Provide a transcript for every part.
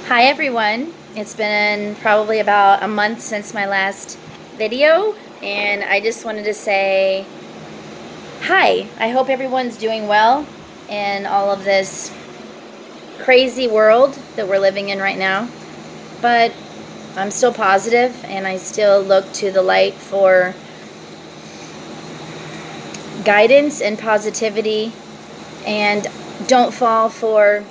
Hi everyone. It's been probably about a month since my last video, and I just wanted to say hi. I hope everyone's doing well in all of this crazy world that we're living in right now. But I'm still positive, and I still look to the light for guidance and positivity, and don't fall for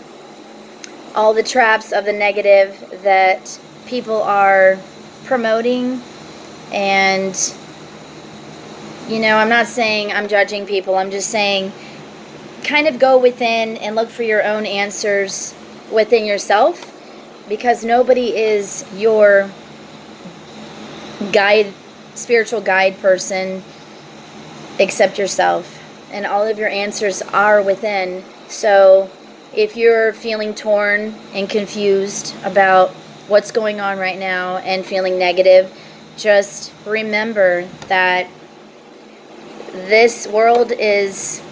all the traps of the negative that people are promoting. And I'm not saying I'm judging people. I'm just saying kind of go within and look for your own answers within yourself, because nobody is your guide, spiritual guide person, except yourself, and all of your answers are within. So if you're feeling torn and confused about what's going on right now and feeling negative, just remember that this world is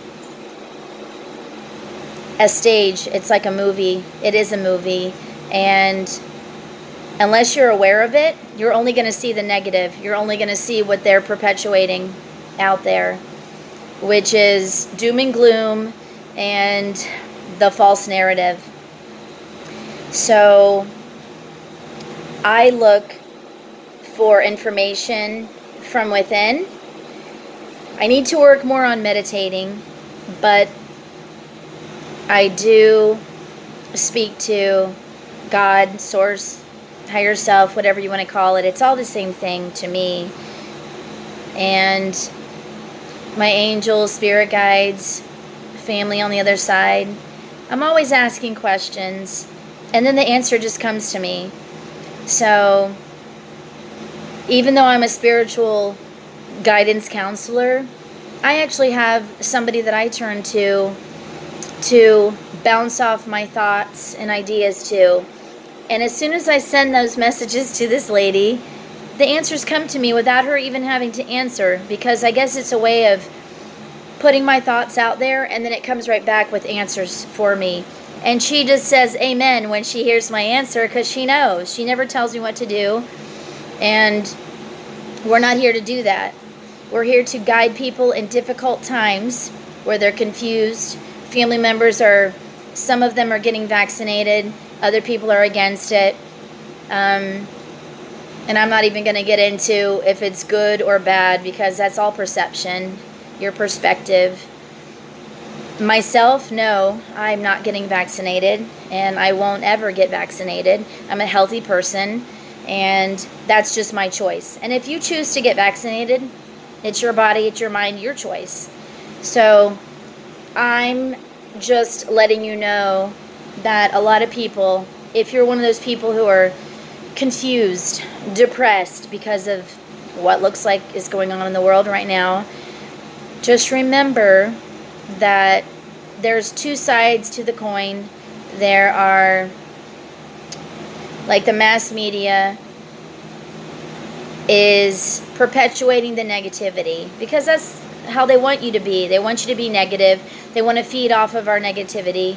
a stage. It's like a movie. It is a movie. And unless you're aware of it, you're only going to see the negative. You're only going to see what they're perpetuating out there, which is doom and gloom and the false narrative. So I look for information from within. I need to work more on meditating, but I do speak to God, source, higher self, whatever you want to call it. It's all the same thing to me. And my angels, spirit guides, family on the other side. I'm always asking questions, and then the answer just comes to me. So even though I'm a spiritual guidance counselor, I actually have somebody that I turn to bounce off my thoughts and ideas to. And as soon as I send those messages to this lady, the answers come to me without her even having to answer, because I guess it's a way of putting my thoughts out there, and then it comes right back with answers for me. And she just says amen when she hears my answer, because she knows. She never tells me what to do. And we're not here to do that. We're here to guide people in difficult times where they're confused. Family members some of them are getting vaccinated. Other people are against it. And I'm not even going to get into if it's good or bad, because that's all perception, your perspective. Myself, no, I'm not getting vaccinated, and I won't ever get vaccinated. I'm a healthy person, and that's just my choice. And if you choose to get vaccinated, it's your body, it's your mind, your choice. So I'm just letting you know that a lot of people, if you're one of those people who are confused, depressed because of what looks like is going on in the world right now, just remember that there's two sides to the coin. There are, like, the mass media is perpetuating the negativity, because that's how they want you to be. They want you to be negative. They want to feed off of our negativity,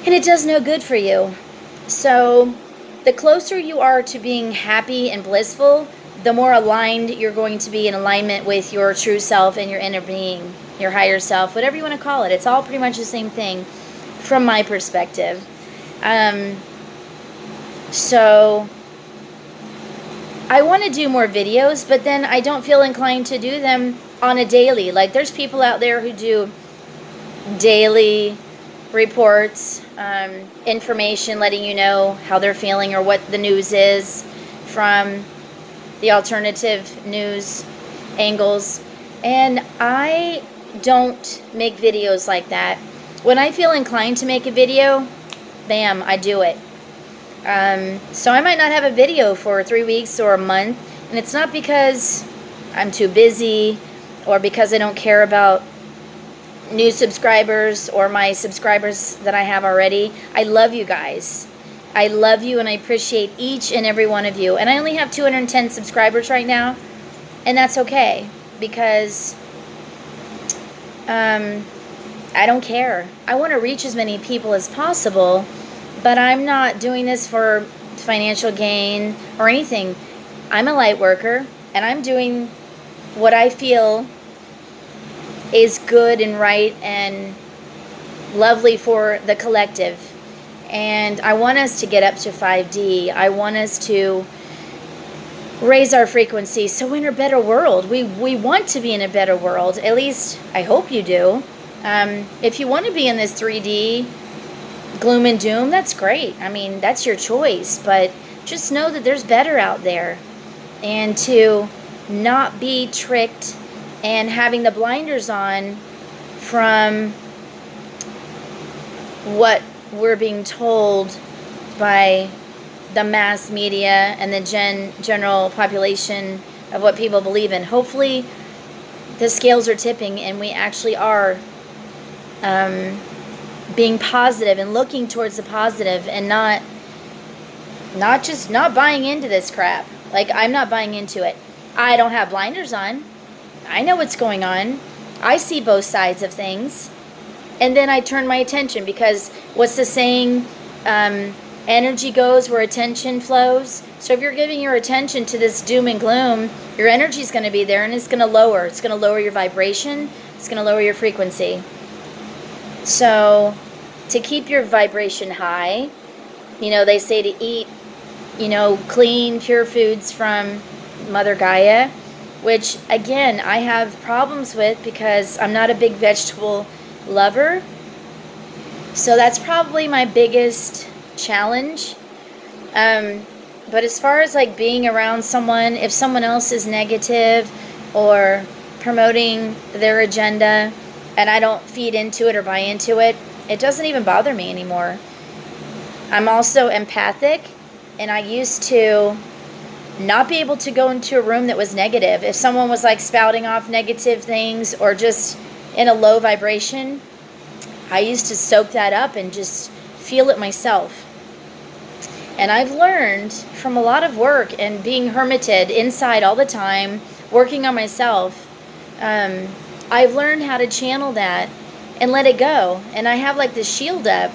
and it does no good for you. So the closer you are to being happy and blissful, the more aligned you're going to be in alignment with your true self and your inner being, your higher self, whatever you want to call it. It's all pretty much the same thing from my perspective. So I want to do more videos, but then I don't feel inclined to do them on a daily. Like, there's people out there who do daily reports, information letting you know how they're feeling or what the news is from the alternative news angles. And I don't make videos like that. When I feel inclined to make a video, bam, I do it. So I might not have a video for 3 weeks or a month, and it's not because I'm too busy or because I don't care about new subscribers or my subscribers that I have already. I love you guys. I love you, and I appreciate each and every one of you. And I only have 210 subscribers right now, and that's okay, because I don't care. I want to reach as many people as possible, But I'm not doing this for financial gain or anything. I'm a light worker, and I'm doing what I feel is good and right and lovely for the collective. And I want us to get up to 5D. I want us to raise our frequency so we're in a better world. We want to be in a better world. At least I hope you do. If you want to be in this 3D gloom and doom, that's great. I mean, that's your choice. But just know that there's better out there. And to not be tricked and having the blinders on from what we're being told by the mass media and the general population of what people believe in. Hopefully the scales are tipping and we actually are being positive and looking towards the positive and not buying into this crap. Like, I'm not buying into it. I don't have blinders on. I know what's going on. I see both sides of things. And then I turn my attention, because what's the saying? Energy goes where attention flows. So if you're giving your attention to this doom and gloom, your energy is going to be there, and it's going to lower. It's going to lower your vibration. It's going to lower your frequency. So to keep your vibration high, they say to eat, clean, pure foods from Mother Gaia, which, again, I have problems with because I'm not a big vegetable lover. So that's probably my biggest challenge. But as far as like being around someone, if someone else is negative or promoting their agenda and I don't feed into it or buy into it, it doesn't even bother me anymore. I'm also empathic, and I used to not be able to go into a room that was negative. If someone was like spouting off negative things or just in a low vibration, I used to soak that up and just feel it myself. And I've learned from a lot of work and being hermited inside all the time, working on myself, I've learned how to channel that and let it go. And I have like this shield up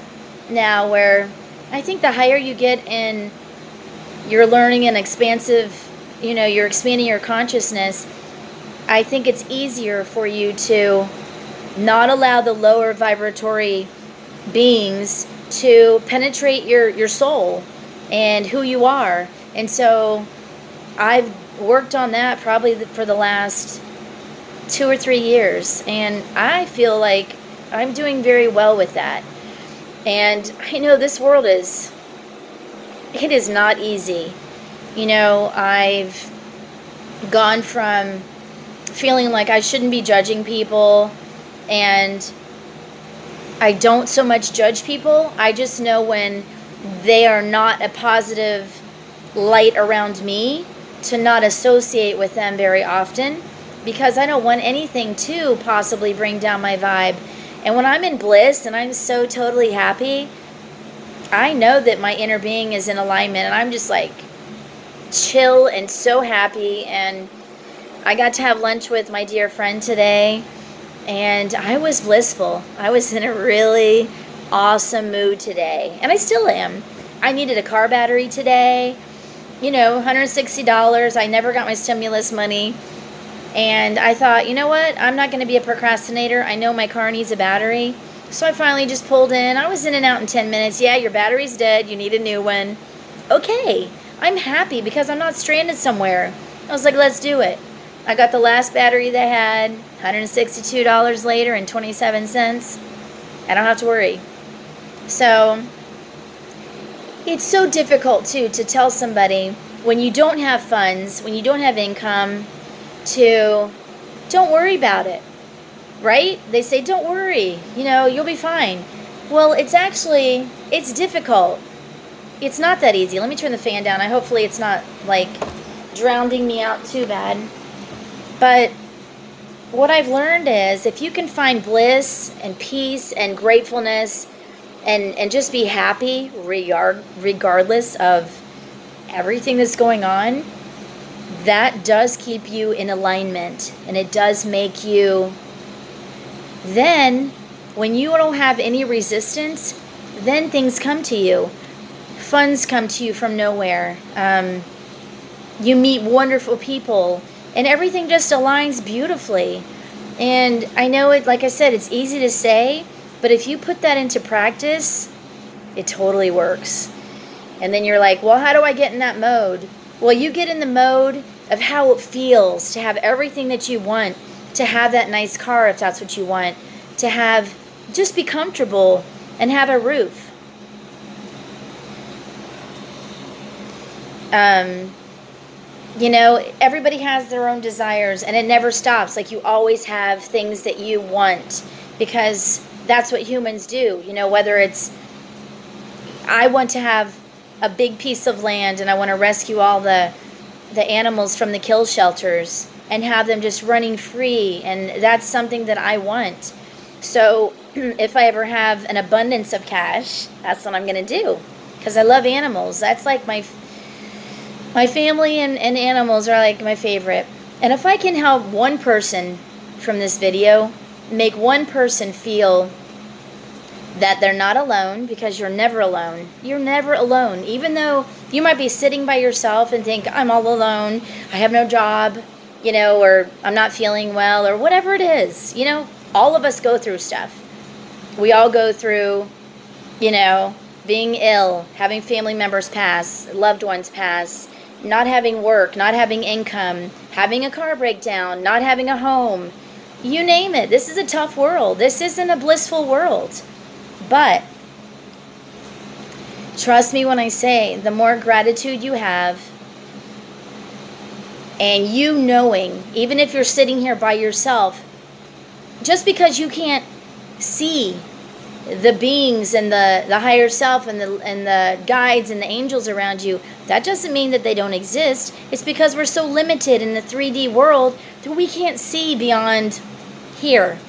now where I think the higher you get in your learning and expansive, you're expanding your consciousness, I think it's easier for you to not allow the lower vibratory beings to penetrate your soul and who you are. And so I've worked on that probably for the last 2 or 3 years, and I feel like I'm doing very well with that. And I know this world is not easy. I've gone from feeling like I shouldn't be judging people, and I don't so much judge people. I just know when they are not a positive light around me to not associate with them very often, because I don't want anything to possibly bring down my vibe. And when I'm in bliss and I'm so totally happy, I know that my inner being is in alignment, and I'm just like chill and so happy. And I got to have lunch with my dear friend today, and I was blissful. I was in a really awesome mood today, and I still am. I needed a car battery today, $160. I never got my stimulus money, and I thought, you know what, I'm not going to be a procrastinator. I know my car needs a battery, so I finally just pulled in. I was in and out in 10 minutes. Yeah, your battery's dead, you need a new one. Okay, I'm happy because I'm not stranded somewhere. I was like, let's do it. I got the last battery they had, $162 later and 27 cents. I don't have to worry. So it's so difficult too to tell somebody when you don't have funds, when you don't have income, to don't worry about it, right? They say, don't worry, you'll be fine. Well, it's difficult. It's not that easy. Let me turn the fan down. Hopefully it's not like drowning me out too bad. But what I've learned is if you can find bliss and peace and gratefulness and just be happy regardless of everything that's going on, that does keep you in alignment, and it does make you, then when you don't have any resistance, then things come to you. Funds come to you from nowhere. You meet wonderful people, and everything just aligns beautifully. And I know it, like I said, it's easy to say, but if you put that into practice, it totally works. And then you're like, well, how do I get in that mode? Well, you get in the mode of how it feels to have everything that you want, to have that nice car if that's what you want, to have, just be comfortable and have a roof. You know, everybody has their own desires, and it never stops. Like, you always have things that you want, because that's what humans do. You know, whether it's, I want to have a big piece of land and I want to rescue all the animals from the kill shelters and have them just running free, and that's something that I want. So if I ever have an abundance of cash, that's what I'm going to do, because I love animals. That's like my family, and animals are like my favorite. And if I can help one person from this video, make one person feel that they're not alone, because you're never alone. You're never alone. Even though you might be sitting by yourself and think, I'm all alone, I have no job, you know, or I'm not feeling well, or whatever it is. You know, all of us go through stuff. We all go through, you know, being ill, having family members pass, loved ones pass, not having work, not having income, having a car breakdown, not having a home. You name it. This is a tough world. This isn't a blissful world. But trust me when I say, the more gratitude you have, and you knowing, even if you're sitting here by yourself, just because you can't see the beings and the higher self and the guides and the angels around you, that doesn't mean that they don't exist. It's because we're so limited in the 3D world that we can't see beyond here.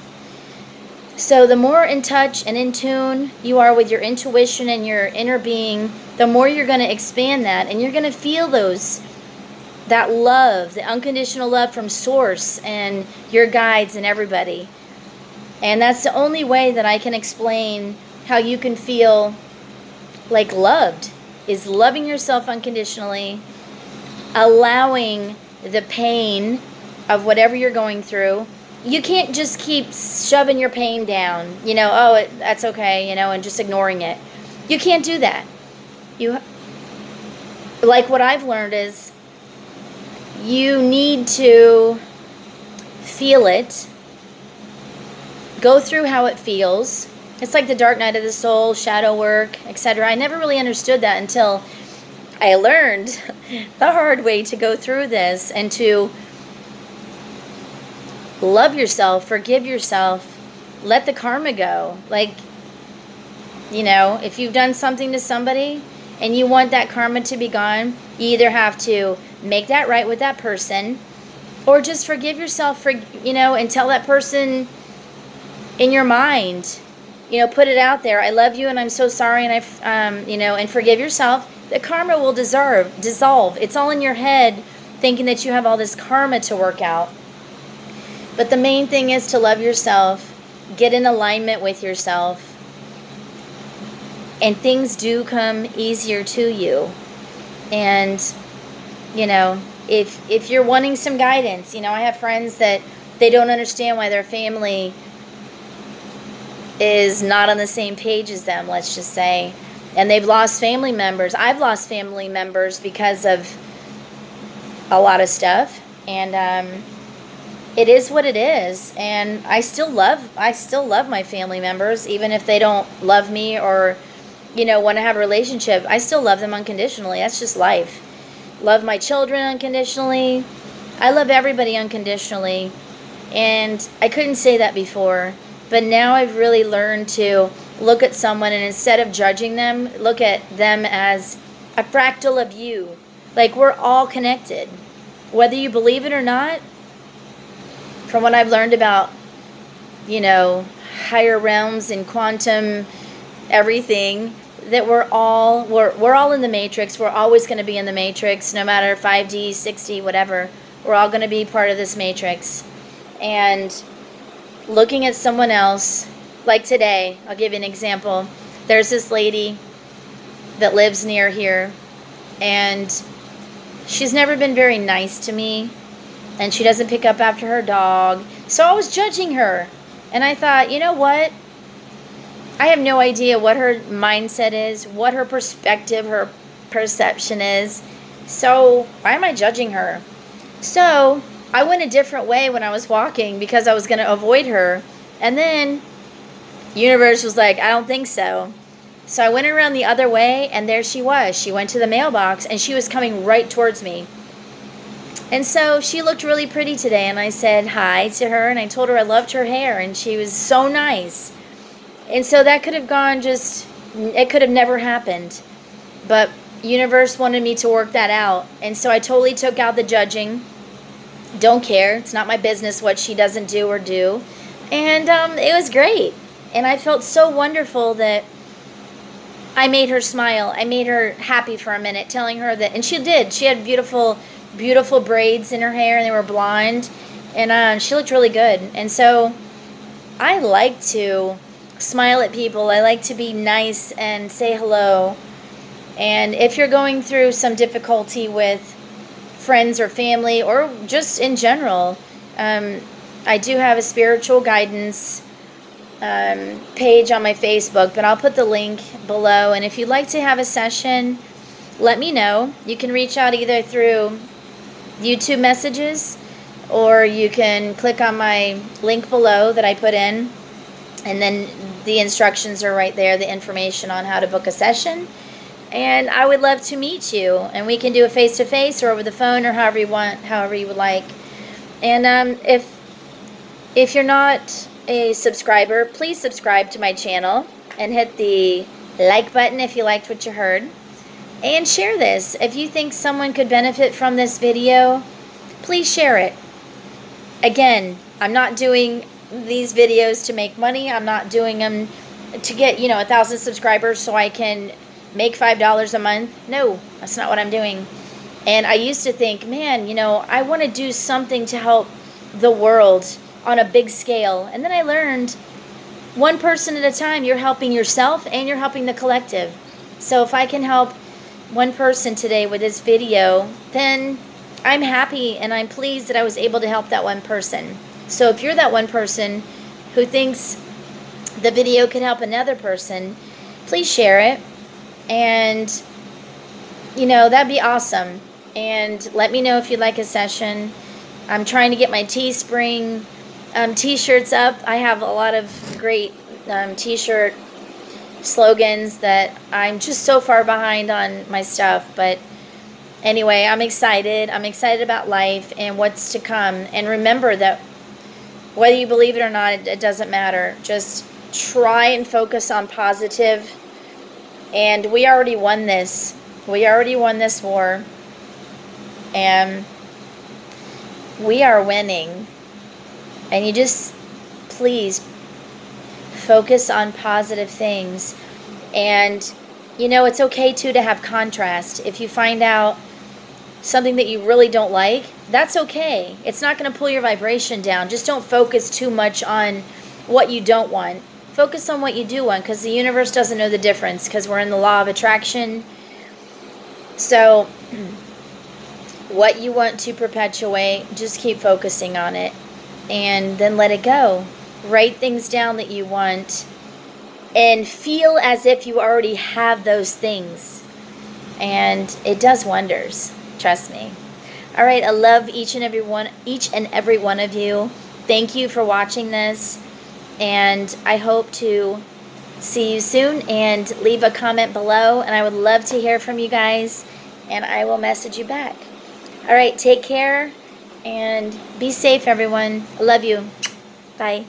So the more in touch and in tune you are with your intuition and your inner being, the more you're going to expand that, and you're going to feel that love, the unconditional love from Source and your guides and everybody. And that's the only way that I can explain how you can feel like loved, is loving yourself unconditionally, allowing the pain of whatever you're going through. You can't just keep shoving your pain down, you know, oh, that's okay, you know, and just ignoring it. You can't do that. Like what I've learned is, you need to feel it, go through how it feels. It's like the dark night of the soul, shadow work, etc. I never really understood that until I learned the hard way to go through this and to love yourself, forgive yourself, let the karma go. Like, you know, if you've done something to somebody and you want that karma to be gone, you either have to make that right with that person, or just forgive yourself, for, you know, and tell that person in your mind, you know, put it out there, I love you and I'm so sorry, and you know, and forgive yourself. The karma will dissolve. It's all in your head, thinking that you have all this karma to work out. But the main thing is to love yourself, get in alignment with yourself, and things do come easier to you. And, you know, if you're wanting some guidance, you know, I have friends that they don't understand why their family is not on the same page as them, let's just say. And they've lost family members. I've lost family members because of a lot of stuff. And it is what it is. And I still love my family members, even if they don't love me or, you know, want to have a relationship. I still love them unconditionally. That's just life. Love my children unconditionally. I love everybody unconditionally. And I couldn't say that before. But now I've really learned to look at someone, and instead of judging them, look at them as a fractal of you. Like, we're all connected. Whether you believe it or not, from what I've learned about, you know, higher realms and quantum everything, that we're all in the matrix. We're always going to be in the matrix, no matter 5D, 6D, whatever. We're all going to be part of this matrix. And looking at someone else, like today, I'll give you an example. There's this lady that lives near here, and she's never been very nice to me, and she doesn't pick up after her dog. So I was judging her, and I thought, you know what? I have no idea what her mindset is, what her perspective, her perception is. So why am I judging her? So I went a different way when I was walking because I was going to avoid her. And then universe was like, I don't think so. So I went around the other way, and there she was. She went to the mailbox, and she was coming right towards me. And so she looked really pretty today, and I said hi to her, and I told her I loved her hair, and she was so nice. And so that could have gone it could have never happened. But universe wanted me to work that out. And so I totally took out the judging. Don't care. It's not my business what she doesn't do or do. And it was great. And I felt so wonderful that I made her smile. I made her happy for a minute, telling her that, and she did. She had beautiful, beautiful braids in her hair, and they were blonde. And she looked really good. And so I like to smile at people. I like to be nice and say hello. And if you're going through some difficulty with friends or family, or just in general, I do have a spiritual guidance page on my Facebook, but I'll put the link below. And if you'd like to have a session, let me know. You can reach out either through YouTube messages, or you can click on my link below that I put in, and then the instructions are right there, the information on how to book a session. And I would love to meet you, and we can do a face-to-face or over the phone, or however you want, however you would like. And if you're not a subscriber, please subscribe to my channel and hit the like button if you liked what you heard, and share this. If you think someone could benefit from this video, please share it. Again, I'm not doing these videos to make money. I'm not doing them to get 1,000 subscribers so I can make $5 a month. No, that's not what I'm doing. And I used to think, man, I want to do something to help the world on a big scale. And then I learned, one person at a time, you're helping yourself and you're helping the collective. So if I can help one person today with this video, then I'm happy and I'm pleased that I was able to help that one person. So if you're that one person who thinks the video could help another person, please share it. And, that'd be awesome. And let me know if you'd like a session. I'm trying to get my Teespring t-shirts up. I have a lot of great t-shirt slogans that I'm just so far behind on my stuff. But anyway, I'm excited. I'm excited about life and what's to come. And remember that whether you believe it or not, it doesn't matter. Just try and focus on positive. And we already won this. We already won this war. And we are winning. And you just, please, focus on positive things. And, it's okay, too, to have contrast. If you find out something that you really don't like, that's okay. It's not going to pull your vibration down. Just don't focus too much on what you don't want. Focus on what you do want, because the universe doesn't know the difference, because we're in the law of attraction. So what you want to perpetuate, just keep focusing on it, and then let it go. Write things down that you want, and feel as if you already have those things. And it does wonders. Trust me. All right, I love each and every one of you. Thank you for watching this. And I hope to see you soon, and leave a comment below, and I would love to hear from you guys, and I will message you back. All right, take care and be safe, everyone. I love you. Bye.